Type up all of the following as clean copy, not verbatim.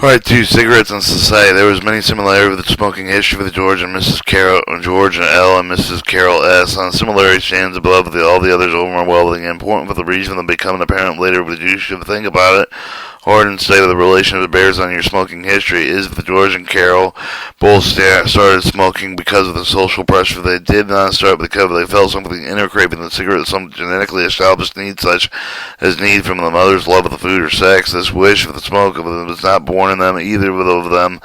Alright, 2. Cigarettes and society. There was many similarities with the smoking history of the George and Mrs. Carroll, George and L. and Mrs. Carroll S. On similarity stands above all the others overwhelming, important for the reason of becoming apparent later, but you should think about it hard and state of the relation it bears on your smoking history is that George and Carol both started smoking because of the social pressure. They did not start because they felt something inner craving the cigarette, some genetically established need such as need from the mother's love of the food or sex. This wish for the smoke was not born in them, either of them.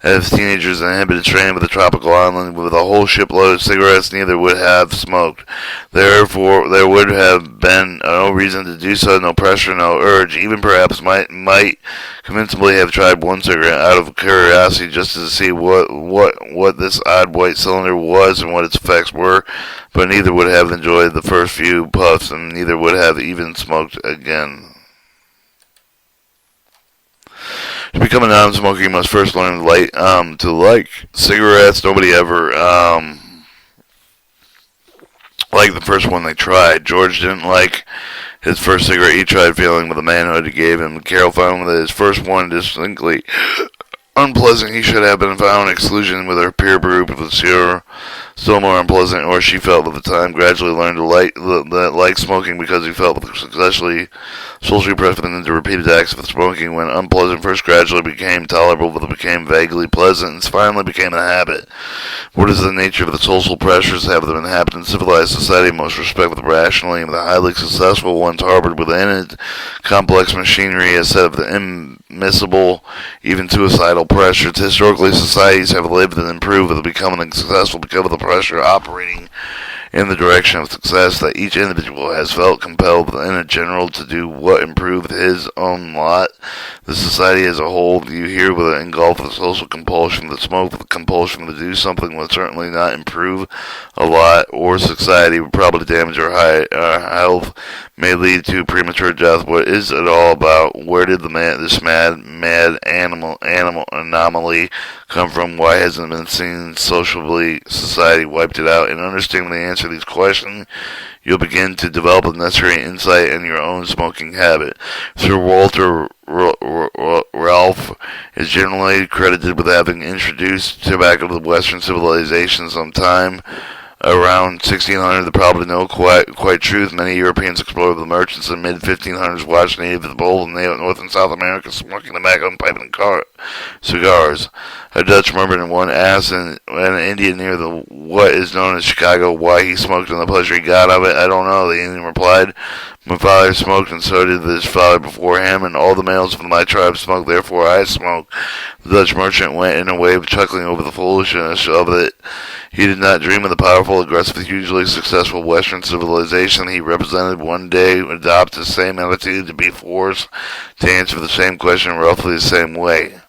As teenagers inhabited stranded with a tropical island with a whole shipload of cigarettes, neither would have smoked. Therefore, there would have been no reason to do so, no pressure, no urge. Even perhaps might convincingly have tried one cigarette out of curiosity just to see what this odd white cylinder was and what its effects were, but neither would have enjoyed the first few puffs, and neither would have even smoked again. To become a non-smoker, you must first learn to like cigarettes. Nobody ever liked the first one they tried. George didn't like his first cigarette he tried, feeling with the manhood it gave him. Carol found that his first one distinctly unpleasant. He should have been found exclusion with her peer group of the still more unpleasant, or she felt at the time. Gradually learned to like smoking because he felt successfully socially pressured into repeated acts of smoking. When unpleasant first gradually became tolerable, but it became vaguely pleasant, and finally became a habit. What is the nature of the social pressures have them inhabit in civilized society? Most respect with rationally, and the highly successful ones harbored within it complex machinery, a set of the immiscible, even suicidal pressures. Historically, societies have lived and improved with becoming successful because of the pressure operating in the direction of success that each individual has felt compelled in a general to do what improved his own lot. The society as a whole, you hear with it engulfed the social compulsion to smoke, the compulsion to do something would certainly not improve a lot, or society would probably damage our health, may lead to premature death. What is it all about? Where did this mad animal anomaly come from? Why hasn't it been seen socially? Society wiped it out. In understanding the answer to these questions, you'll begin to develop the necessary insight in your own smoking habit. Sir Walter Ralph is generally credited with having introduced tobacco to the Western civilization sometime around 1600. The probably no quite truth. Many Europeans explored the merchants in the mid-1500s, watched natives both in North and South America smoking tobacco and piping cigars. A Dutch merchant one asked an Indian near what is known as Chicago why he smoked and the pleasure he got of it. I don't know, the Indian replied. My father smoked, and so did his father before him, and all the males of my tribe smoked, therefore I smoke. The Dutch merchant went in a way of chuckling over the foolishness of it. He did not dream of the powerful, aggressive, hugely successful Western civilization he represented. One day adopt the same attitude to be forced to answer the same question roughly the same way.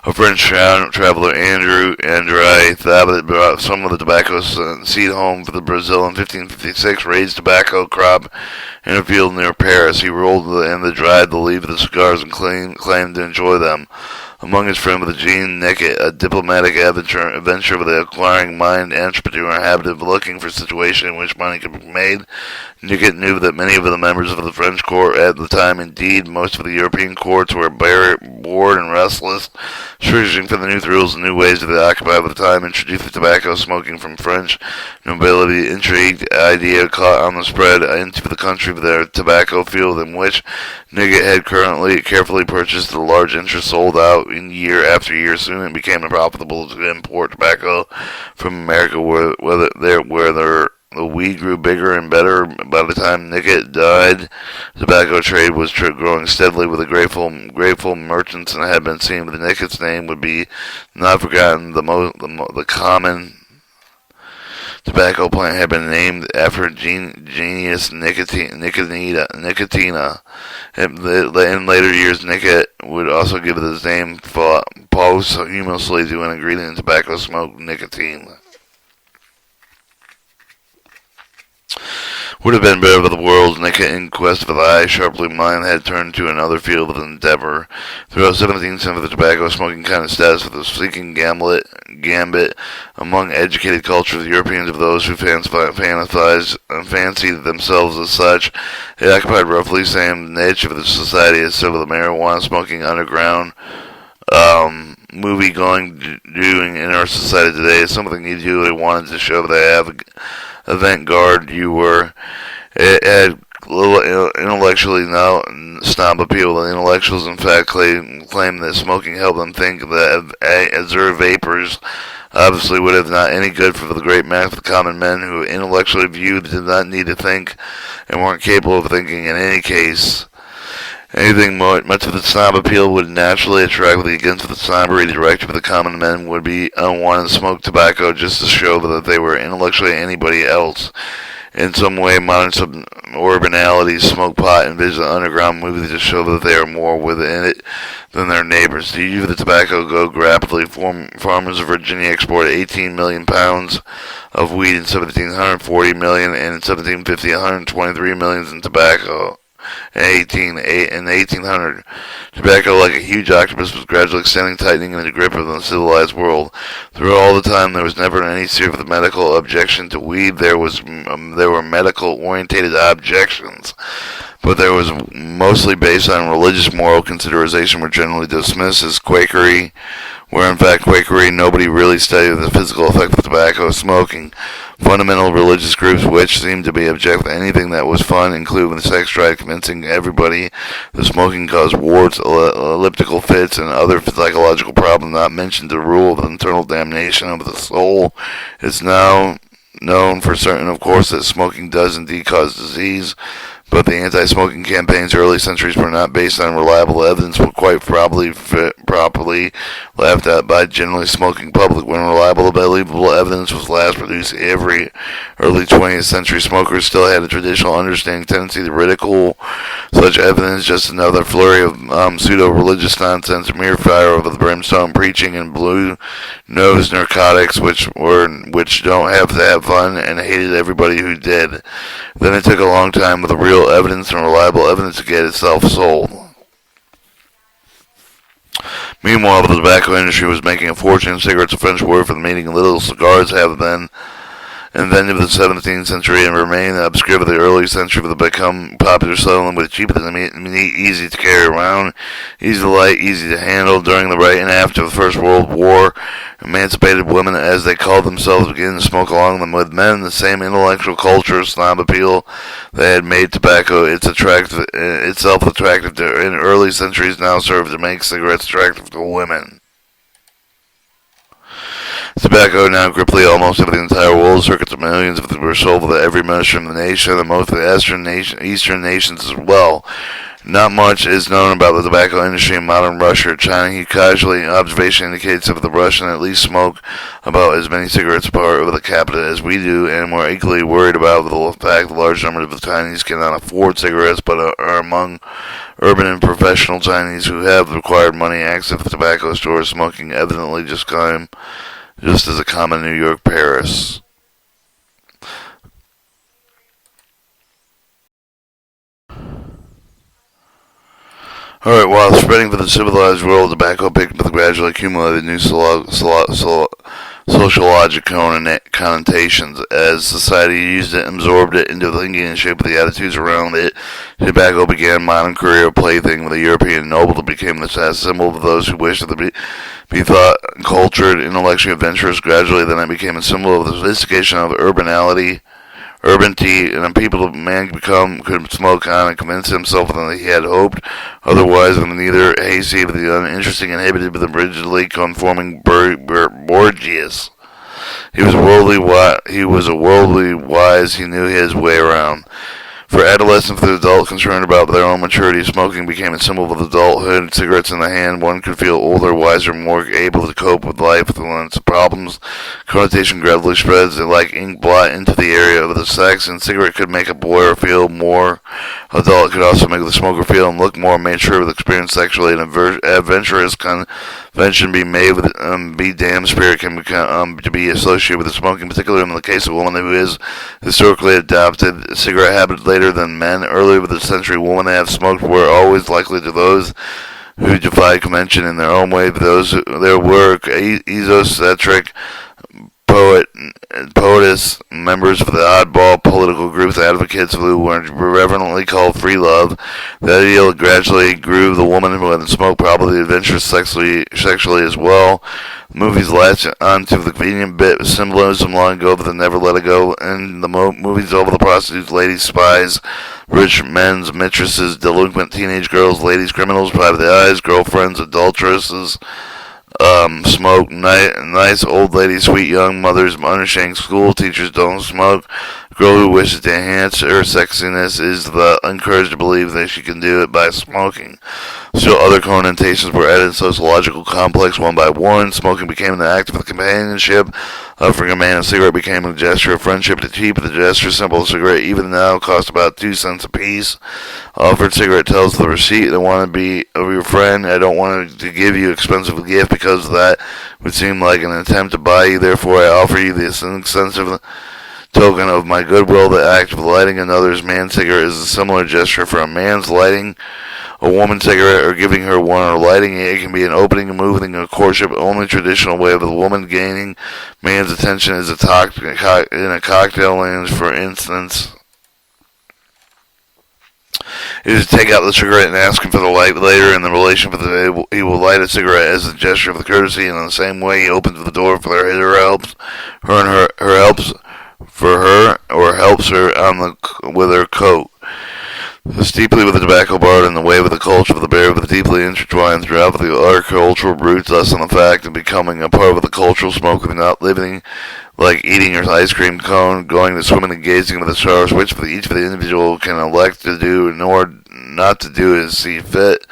A French traveler, Andrew André Thabet, brought some of the tobacco seed home for the Brazil in 1556, raised tobacco crop in a field near Paris. He rolled and dried the leaf of the cigars and claimed to enjoy them. Among his friends was Jean Nicket, a diplomatic adventure with an acquiring mind, entrepreneur, habit of looking for a situation in which money could be made. Nicket knew that many of the members of the French court at the time, indeed most of the European courts, were bored and restless, searching for the new thrills and new ways that they occupied at the time. Introduced the tobacco smoking from French nobility, intrigued idea caught on the spread into the country of their tobacco field, in which Nicket had carefully purchased a large interest, sold out in year after year. Soon it became profitable to import tobacco from America, where the weed grew bigger and better. By the time Nicket died, the tobacco trade was growing steadily with the grateful merchants, and had been seen with Nicket's name would be not forgotten. The common tobacco plant had been named after genius Nicotina. In later years, Nicket would also give it his name posthumously to an ingredient in tobacco smoke, nicotine. would have been better for the world, and the inquest of the eye sharply mind had turned to another field of endeavor. Throughout 17th century, the tobacco smoking kind of status with the seeking gambit among educated cultures, Europeans of those who fancied themselves as such. It occupied roughly the same niche of the society as some of the marijuana smoking underground movie going doing in our society today. Is something you really wanted to show that avant-garde you were. It had little intellectually snob appeal. The intellectuals, in fact, claim that smoking helped them think that observed vapors obviously would have not any good for the great mass of common men who intellectually viewed did not need to think and weren't capable of thinking in any case. Anything much of the snob appeal would naturally attract the against the snobbery directed to the common men would be unwanted to smoke tobacco just to show that they were intellectually anybody else. In some way, modern suburbanalities smoke pot and visit underground movies to show that they are more within it than their neighbors. The use of the tobacco go rapidly. Farmers of Virginia exported 18 million pounds of weed in 1700, 40 million, and in 1750, 123 million in tobacco. In 1800, tobacco, like a huge octopus, was gradually extending, tightening in the grip of the civilized world. Through all the time, there was never any serious medical objection to weed. There were medical-orientated objections, but there was mostly based on religious moral consideration, were generally dismissed as Quakery, where in fact Quakery nobody really studied the physical effect of tobacco smoking. Fundamental religious groups which seemed to be object to anything that was fun, including the sex drive, convincing everybody that smoking caused warts, elliptical fits, and other psychological problems, not mentioned the rule of internal damnation of the soul. It's now known for certain, of course, that smoking does indeed cause disease, but the anti-smoking campaigns of early centuries were not based on reliable evidence, but quite properly laughed at by generally smoking public. When reliable, believable evidence was last produced, every early 20th century smoker still had a traditional understanding tendency to ridicule such evidence, just another flurry of pseudo-religious nonsense, mere fire over the brimstone preaching, and blue-nosed narcotics which don't have to have fun, and hated everybody who did. Then it took a long time with the real evidence and reliable evidence to get itself sold. Meanwhile, the tobacco industry was making a fortune. Cigarettes, a French word for the meaning of little cigars, have been invented in the 17th century and remain obscure for the early century, but become popular selling with cheap and easy to carry around, easy to light, easy to handle. During the right and after the First World War, emancipated women, as they called themselves, began to smoke along them with men. The same intellectual culture, snob appeal that had made tobacco itself attractive in early centuries now served to make cigarettes attractive to women. Tobacco now gripped almost over the entire world. Circuits of millions of them were sold to every mushroom in the nation, and most of the Eastern nations as well. Not much is known about the tobacco industry in modern Russia or China. He casually observation indicates that the Russian at least smoke about as many cigarettes per capita as we do, and we're equally worried about the fact the large number of the Chinese cannot afford cigarettes, but are among urban and professional Chinese who have the required money access to tobacco stores, smoking evidently just as a common New York, Paris. Alright, while spreading for the civilized world, tobacco picked up the gradually accumulated new sociological connotations. As society used it and absorbed it into the thinking and shaped the attitudes around it, tobacco began modern career plaything with the European noble that became the symbol of those who wished to be thought cultured, intellectually adventurous. Gradually, then it became a symbol of the sophistication of urbanity, and a people of man could smoke on and convince himself that he had hoped otherwise, and neither hasty but the uninteresting, inhibited but the rigidly conforming Borgias. He was worldly wise. He knew his way around. For adolescents, for the adult concerned about their own maturity, smoking became a symbol of adulthood. Cigarettes in the hand, one could feel older, wiser, more able to cope with life and its problems. Connotation gradually spreads like ink blot into the area of the sex, and cigarette could make a boy feel more adult. It could also make the smoker feel and look more mature with experience sexually and adventurous. Mention be made with be damned spirit can become to be associated with the smoking, particularly in the case of a woman who is historically adopted a cigarette habit later than men. Earlier with the century, women that have smoked were always likely to those who defied convention in their own way. Those their work, esocentric poetess, members of the oddball political groups, advocates who were reverently called free love. The ideal gradually grew. The woman who had smoked probably adventurous sexually as well. Movies latch onto the convenient bit of symbolism long ago, but they never let it go. And the movies over the prostitutes, ladies, spies, rich men's mistresses, delinquent teenage girls, ladies, criminals, private eyes, girlfriends, adulteresses, smoke, nice old ladies, sweet young mothers, unashamed school teachers don't smoke. A girl who wishes to enhance her sexiness is encouraged to believe that she can do it by smoking. Still other connotations were added, sociological complex one by one. Smoking became an act of companionship. Offering a man a cigarette became a gesture of friendship. To keep the gesture simple, a cigarette even now costs about 2 cents a piece. Offered cigarette tells the receipt, I want to be of your friend. I don't want to give you an expensive gift because that would seem like an attempt to buy you. Therefore, I offer you this inexpensive token of my goodwill. The act of lighting another's man's cigarette is a similar gesture. For a man's lighting a woman's cigarette or giving her one or lighting it can be an opening and moving a courtship. Only traditional way of the woman gaining man's attention is in a cocktail lounge, for instance. It is to take out the cigarette and ask him for the light later in the relationship. He will light a cigarette as a gesture of the courtesy, and in the same way he opens the door for her helps her on with her coat. Thus deeply with the tobacco bar and the way with the culture of the bear, with deeply intertwined throughout the other cultural roots, thus on the fact of becoming a part of the cultural smoke of not living like eating your ice cream cone, going to swimming and gazing into the stars, which each of the individual can elect to do nor not to do as see fit,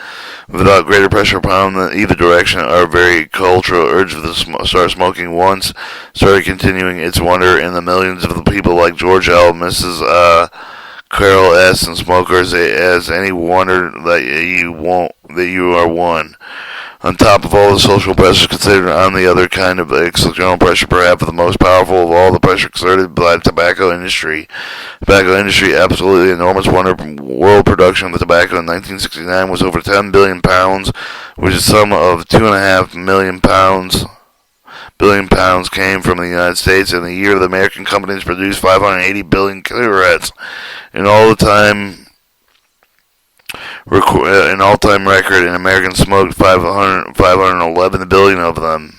without greater pressure upon them either direction. Our very cultural urge to start smoking once started continuing its wonder in the millions of the people like George L., Mrs. Carol S. and smokers, as any wonder that you are one. On top of all the social pressures considered on the other kind of external pressure, perhaps the most powerful of all the pressure exerted by the tobacco industry. Tobacco industry, absolutely enormous wonder. World production of the tobacco in 1969 was over 10 billion pounds, which is some of 2.5 billion pounds came from the United States. In the year, the American companies produced 580 billion cigarettes. In all-time record, and Americans smoked 511 billion of them.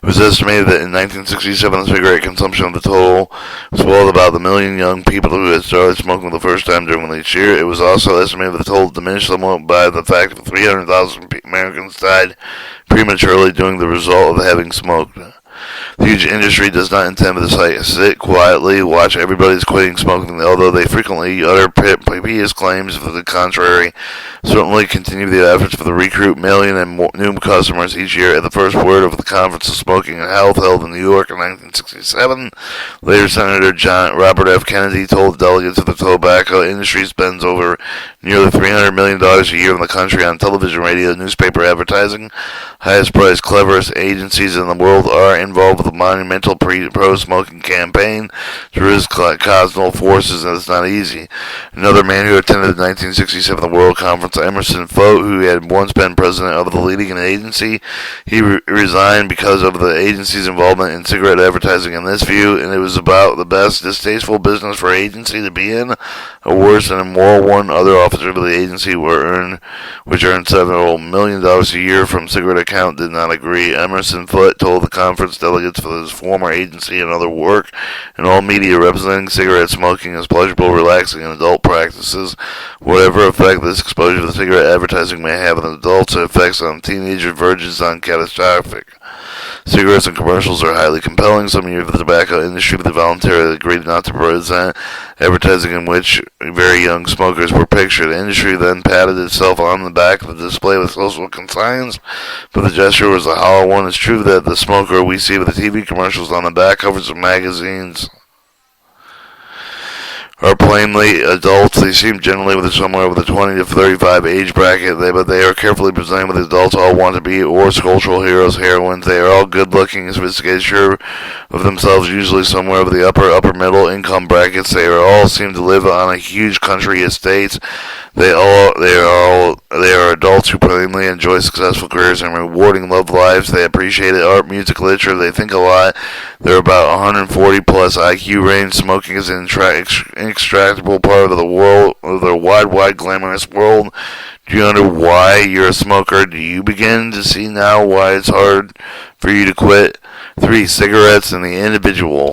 It was estimated that in 1967, the cigarette consumption of the total was well about the million young people who had started smoking for the first time during each year. It was also estimated that the total diminished somewhat by the fact that 300,000 Americans died prematurely during the result of having smoked. The huge industry does not intend to sit quietly, watch everybody's quitting smoking, although they frequently utter pious claims to the contrary. Certainly continue the efforts for the recruit million and new customers each year. At the first word of the Conference of Smoking and Health held in New York in 1967, later Senator Robert F. Kennedy told the delegates that the tobacco industry spends over nearly $300 million a year in the country on television, radio, newspaper advertising. Highest priced, cleverest agencies in the world are involved with a monumental pro-smoking campaign through his cosmic forces, and it's not easy. Another man who attended the 1967 World Conference, Emerson Foote, who had once been president of the leading agency, he resigned because of the agency's involvement in cigarette advertising. In this view, and it was about the best distasteful business for agency to be in, a worse and immoral one. Other officers of the agency which earned several $1 million a year from cigarette account, did not agree. Emerson Foote told the conference delegates for his former agency and other work in all media representing cigarette smoking as pleasurable, relaxing, and adult practices. Whatever effect this exposure to cigarette advertising may have on adults, the effects on teenagers, virgins, on catastrophic. Cigarettes and commercials are highly compelling. Some years of the tobacco industry voluntarily agreed not to present advertising in which very young smokers were pictured. The industry then patted itself on the back of the display with social conscience, but the gesture was a hollow one. It's true that the smoker we see with the TV commercials on the back covers of magazines are plainly adults. They seem generally with somewhere over the 20 to 35 age bracket, but they are carefully presented with adults all want to be or cultural heroes, heroines. They are all good-looking, sophisticated, sure of themselves, usually somewhere over the upper middle income brackets. They all seem to live on a huge country estates. They are adults who plainly enjoy successful careers and rewarding love lives. They appreciate art, music, literature. They think a lot. They're about 140 plus IQ range. Smoking is an inextractable part of the world, of their wide, glamorous world. Do you wonder why you're a smoker? Do you begin to see now why it's hard for you to quit? 3. Cigarettes and the individual.